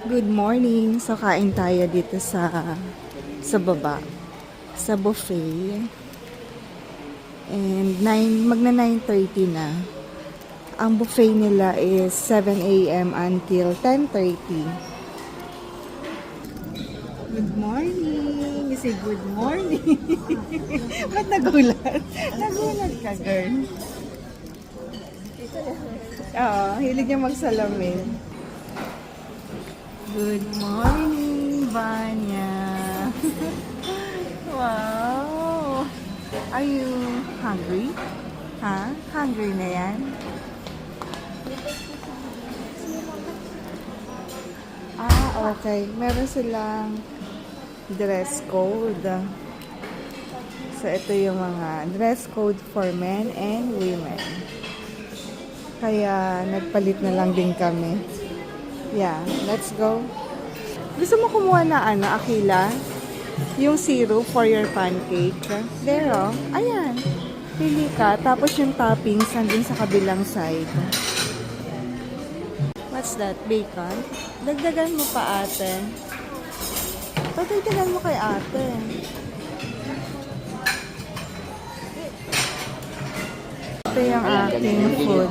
Good morning. So kain tayo dito sa baba, sa buffet. And magna 9:30 na. Ang buffet nila is 7 a.m. until 10:30. Good morning. You say good morning. Ba't nagulat? Nagulat ka, girl. Oo, hilig niya magsalamin. Good morning, Vanya. Wow. Are you hungry? Ha? Hungry na yan? Okay. Meron silang dress code. So, ito yung mga dress code for men and women. Kaya, nagpalit na lang din kami. Yeah, let's go. Gusto mo kumuha na Akila? Yung syrup for your pancake. There, oh. Ayan. Pili ka. Tapos yung toppings nandun sa kabilang side. What's that? Bacon? Dagdagan mo pa, ate. Dagdagan mo kay ate. Ito yung aking food.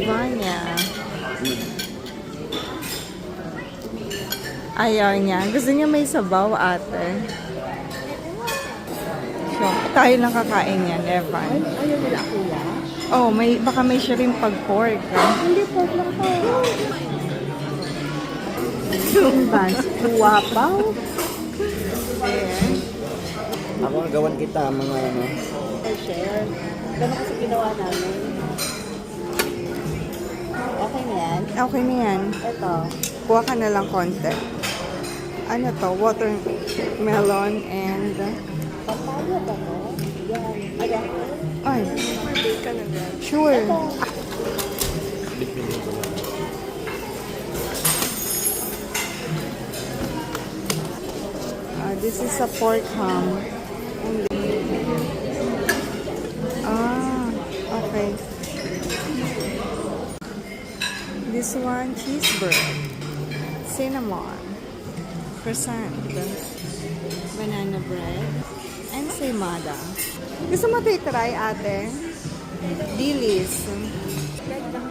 Vanya. Ayaw niya. Gusto niya may sabaw, ate. So, tayo lang kakain yan, Evan. Ayaw nila kuya? Oh, baka may shrimp pag pork. Hindi, pork lang po. Yung bans, kuwapaw. There. Ako ang gawan kita, mga ano. I-share. Ganun kasi ginawa namin. Okay na yan? Okay na yan. Ito. Kuha ka na lang konti. Ano to? Watermelon and... Papaya ba to? Yan. Ayan. Ay. Bacon na yan. Sure. This is a pork ham. Okay. This one, cheeseburger, cinnamon, croissant, banana bread, and semada. Gusto mo try, ate? Dilis.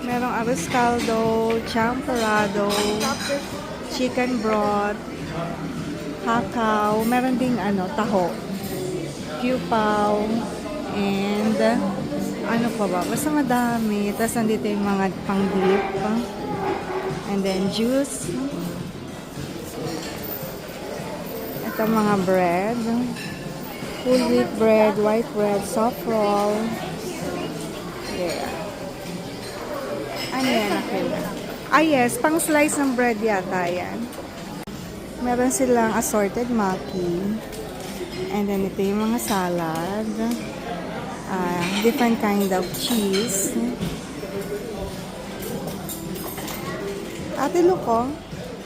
Merong arroz caldo, champorado, chicken broth, hakaw, meron ding taho, kewpao, and ano pa ba? Basta madami. Tapos nandito yung mga pang-dip. And then juice. Ito mga bread. Full wheat bread, white bread, soft roll. Yeah. Ano yan, Akila? Yes. Pang-slice ng bread yata yan. Meron silang assorted maki. And then ito yung mga salad. Different kind of cheese. Ate, look,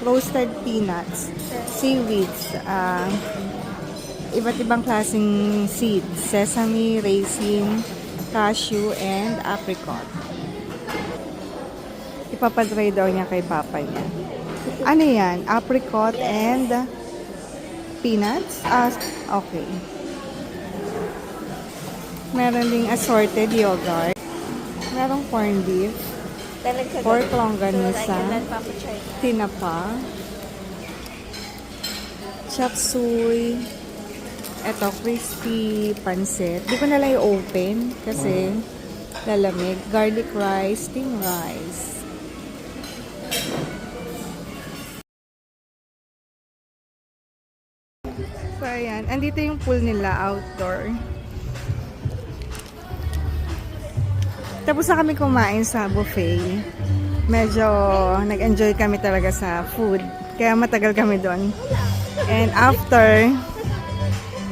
roasted peanuts, seaweeds, iba't ibang klaseng seeds, sesame, raisin, cashew, and apricot. Ipapadry daw niya kay papa niya. Ano yan? Apricot and peanuts? Okay. Meron ding assorted yogurt. Merong corned beef. Pork longganisa. Tinapa. Chop suey. Ito, crispy pancit. Di ko na lang i-open kasi lalamig. Garlic rice, steamed rice. So, ayan. Andito yung pool nila outdoor. Tapos na kami kumain sa buffet. Medyo nag-enjoy kami talaga sa food. Kaya matagal kami doon. And after,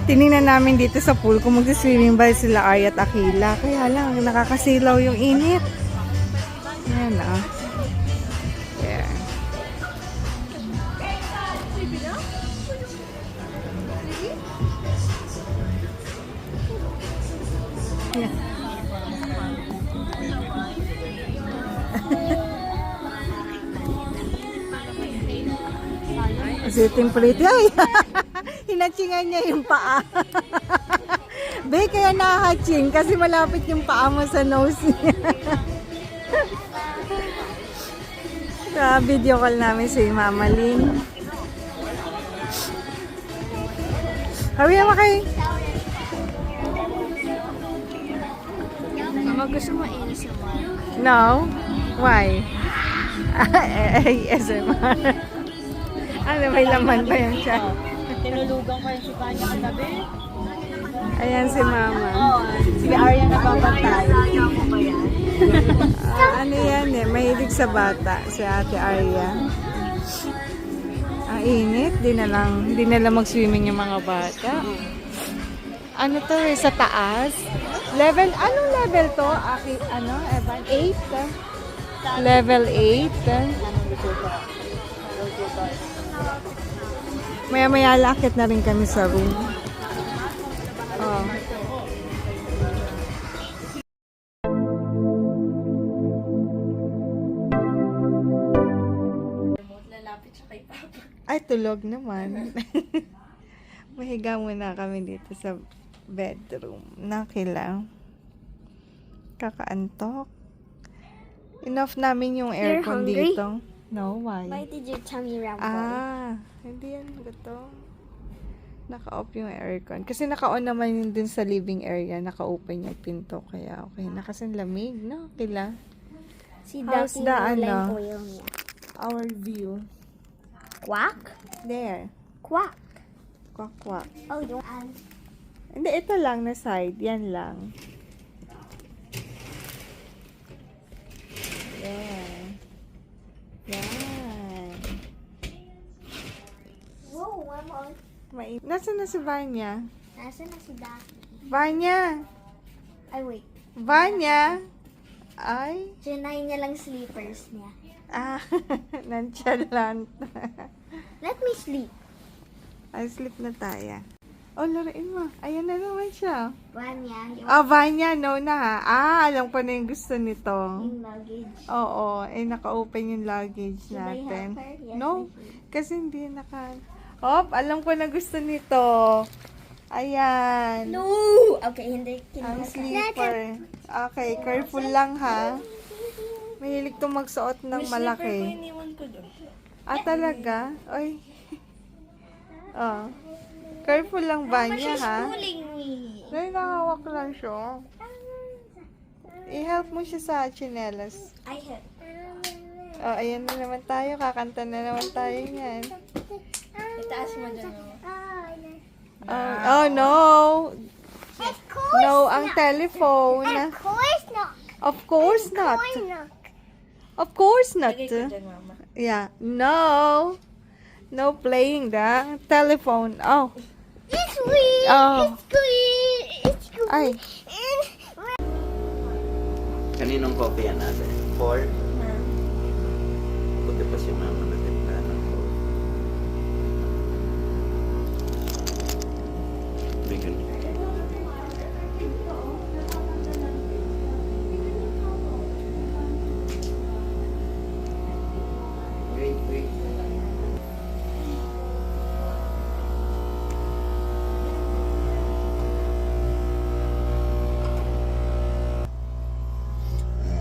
tinignan namin dito sa pool kung mag-swimming ba sila Ari at Akila. Kaya lang, nakakasilaw yung init. Ayan na. Yeah. Yeah. Sitting pretty. Ay! Hinatchingan niya yung paa. Be, kaya nahatching kasi malapit yung paa mo sa nose niya. Video call namin si Mama Lynn. Hawi naman kayo. Mama, gusto mo ASMR? No? Why? ASMR. Ano, may laman pa yan siya. Tinulugan ko yung suka niya kagabi. Ayan si Mama. Si Arya nababantay. Ano yan eh, mahilig sa bata, si Ate Arya. Ang init, di na lang mag-swimming yung mga bata. Ano to eh, sa taas? Level, anong level to? Ano, Evan? 8? Level 8? Maya-maya lakit na rin kami sa room. Oh. Lalapit siya kay Papa. Ay, tulog naman. Mahiga muna kami dito sa bedroom. Nakila. Kakaantok. Enough namin yung You're aircon hungry? dito. No, why? Why did your tummy rumble? Hindi yan gusto. Naka-off yung aircon. Kasi naka-on naman yun dun sa living area. Naka-open yung pinto. Kaya okay na. Kasi lamig, no? Kila. Si How's Ducky the mo ano? lang oil niya. Our view. Quack? There. Quack. Kwak, kwak. Oh, you want... Hindi, ito lang na side. Yan lang. Yan. Yan. Whoa, Mama. Nasaan na si Vanya? Nasaan na si Ducky? Vanya! Ay, wait. Vanya! Ay! Sinay niya lang sleepers niya. Nonchalant. Let me sleep. Ay, sleep na tayo. Oh, laruin mo. Ayan na naman siya. Vanya, yung, Vanya, no na ha. Alam ko na yung gusto nito. yung luggage. Oo, naka-open yung luggage Should I natin. help her? Yes, No, I should. kasi hindi naka... alam ko na gusto nito. Ayan. No! Okay, hindi. Ang sleeper. Okay, careful lang ha. Mahilig to magsuot ng malaki. iniwan ko doon. Talaga? Oy. Oh. Careful lang ba niya ha? Pulling me. Dahil nakahawak lang siya. I-help mo siya sa chinelas. I have. Ayan na naman tayo. Kakanta na naman tayo niyan. Itaas mo dyan. Oh no! No, ang telephone. course not. Of course not. Of course not. Mama. Yeah. No. No playing the telephone. Oh. It's weird. Oh. It's weird. It's weird. Ay. Kaninong coffee yan natin? 4? Buti pa si mama na timpla ng coffee. Bigyan. Wait.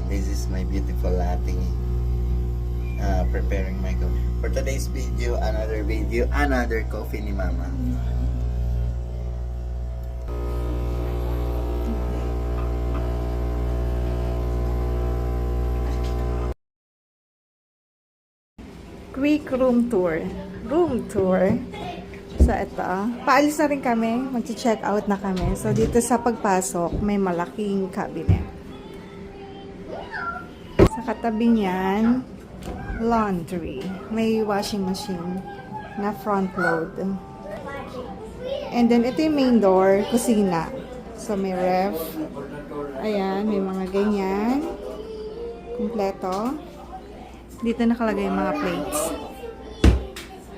This is my beautiful ate preparing my coffee. For today's video, another coffee ni mama. Quick room tour. Room tour. So, ito. Paalis na rin kami. Mag-check out na kami. So, dito sa pagpasok, may malaking cabinet. Sa katabi niyan, laundry. May washing machine na front load. And then, ito yung main door, kusina. So, may ref. Ayan, may mga ganyan. Kompleto. Dito nakalagay yung mga plates.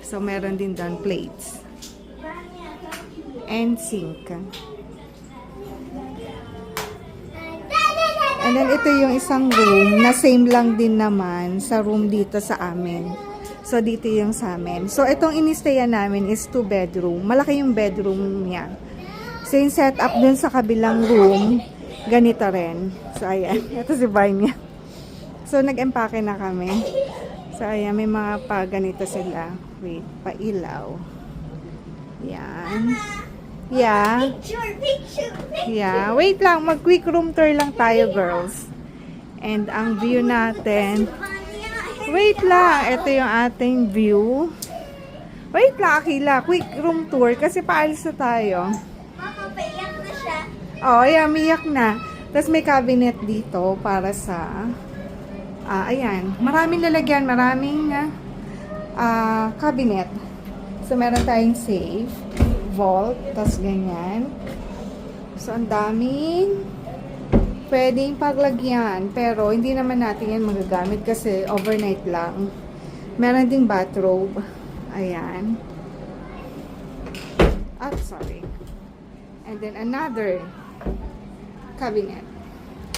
So, meron din doon plates. And sink. And then, ito yung isang room na same lang din naman sa room dito sa amin. So, dito yung sa amin. So, itong inistayan namin is 2 bedroom. Malaki yung bedroom niya. So, yung setup dun sa kabilang room, ganito rin. So, ayan. Ito si Vanya. So, nag-empake na kami. So, ayan. May mga pa ganito sila. Wait, pailaw. Yan. Yeah. Picture. Yeah. Wait lang. Mag-quick room tour lang tayo, girls. And ang view natin. Wait lang. Ito yung ating view. Wait lang, Akila. Quick room tour. Kasi paalis na tayo. Mama, paiyak na siya. Oh, ayan. Miyak na. Tapos may cabinet dito para sa... ayan. Maraming lalagyan. Maraming cabinet. So, meron tayong safe. Vault. Tapos ganyan. So, ang daming pwedeng paglagyan. Pero, hindi naman natin yan magagamit kasi overnight lang. Meron ding bathrobe. Ayan. Sorry. And then, another cabinet.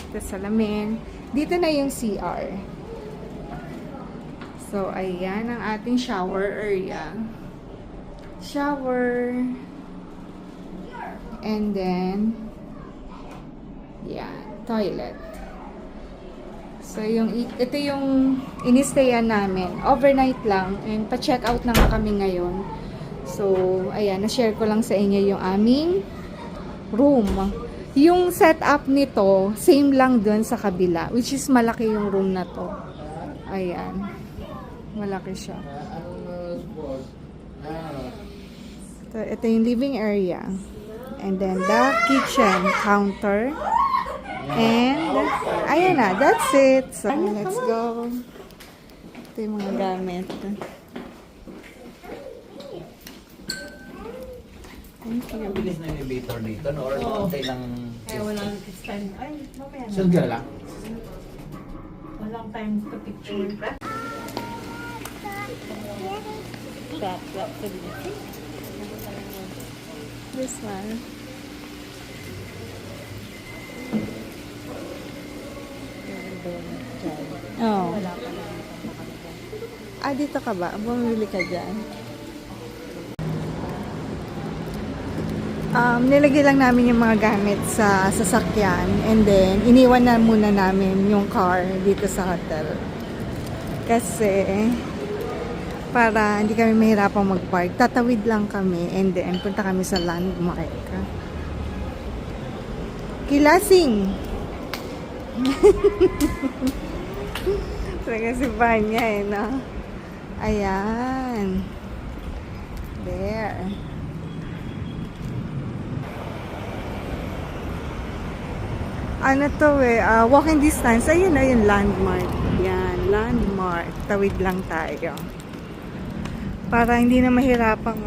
Tapos, salamin. Dito na yung CR. So, ayan ang ating shower area. Shower. And then, yan. Toilet. So, ito yung inistayan namin. Overnight lang. And pa-check out na nga kami ngayon. So, ayan. Na-share ko lang sa inyo yung aming room. Yung setup nito, same lang dun sa kabila. Which is malaki yung room na to. Ayan. Malaki siya. So, ito yung living area. And then, the kitchen counter. And, ayan na, that's it. So, let's go. Ito yung mga gamit. Thank you. Bilis na yung elevator dito, no? Or konti lang... Kaya walang time. Ay, mamaya na. Saan ka lang? Walang time to picture. This one. Oh. Dito ka ba? Bumili ka dyan. Nilagay lang namin yung mga gamit sa sasakyan and then iniwan na muna namin yung car dito sa hotel. Kasi para hindi kami mahirapang mag-park. Tatawid lang kami and then punta kami sa landmark. Kilasing! Talaga si Vanya no? Ayan. There. Ano to walking distance. Ayun na yung landmark. Yan, landmark. Tawid lang tayo. Para hindi na mahirapang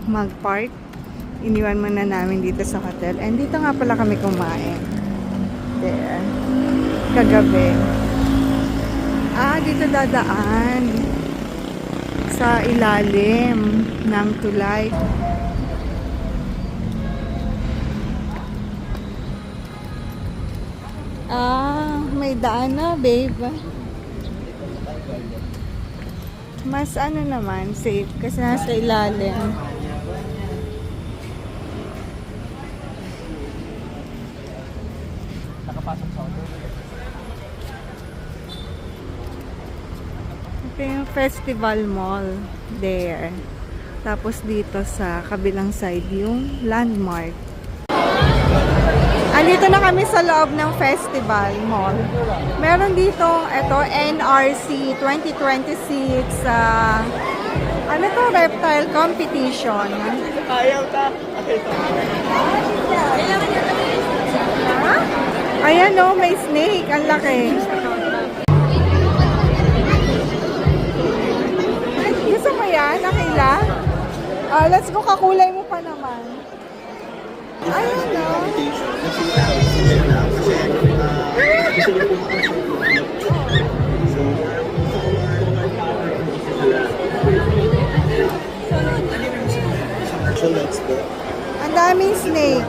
mag-park. Iniwan muna namin dito sa hotel. And dito nga pala kami kumain. There. Kagabi. Dito dadaan. Sa ilalim ng tulay. May daan na, babe. Mas naman, safe. Kasi nasa ilalim. Nakapasok sa hotel. Ito yung Festival Mall. There. Tapos dito sa kabilang side yung landmark. Andito na kami sa loob ng Festival Mall. Meron dito, ito, NRC 2026, reptile competition. Ayaw ta! Ayan may snake. Ang laki. Gusto mo yan, Akila? Let's go, kakulay mo pa naman. Ayan So let's go. Ang daming snake.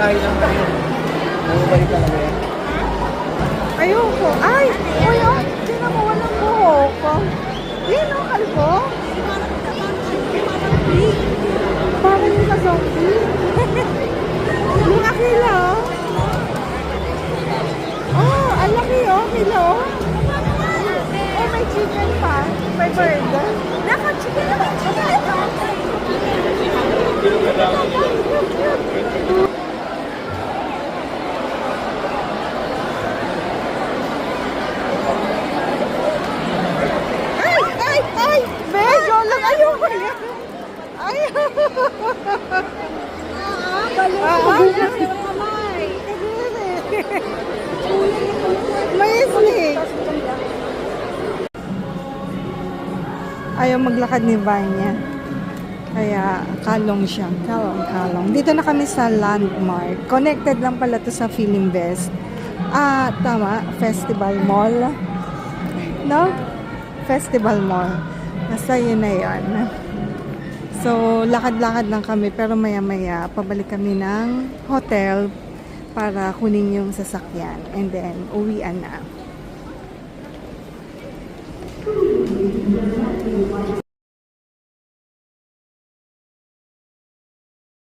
tayo lang ngayon. Bumabalik talaga yan. Ayoko. Ay! Uy, oh! Sino mo walang buhok? Yan, oh, kalbo. Parang yung ka-zombie. Yung akila, oh. Oh, ang laki, oh. Kila, oh. Oh, may chicken pa. May burger. Naka-chicken na Ay! Ay! Ay! Medyo lang. Ayoko yan. Ay! May snake. Ayaw maglakad ni Vanya. Kaya kalong siya. Kalong. Dito na kami sa Landmark. Connected lang pala to sa Philinvest. Ah, tama. Festival Mall. No? Festival Mall. Basta yun na yun. So, lakad-lakad lang kami. Pero maya-maya, pabalik kami ng hotel para kunin yung sasakyan. And then, uwian na.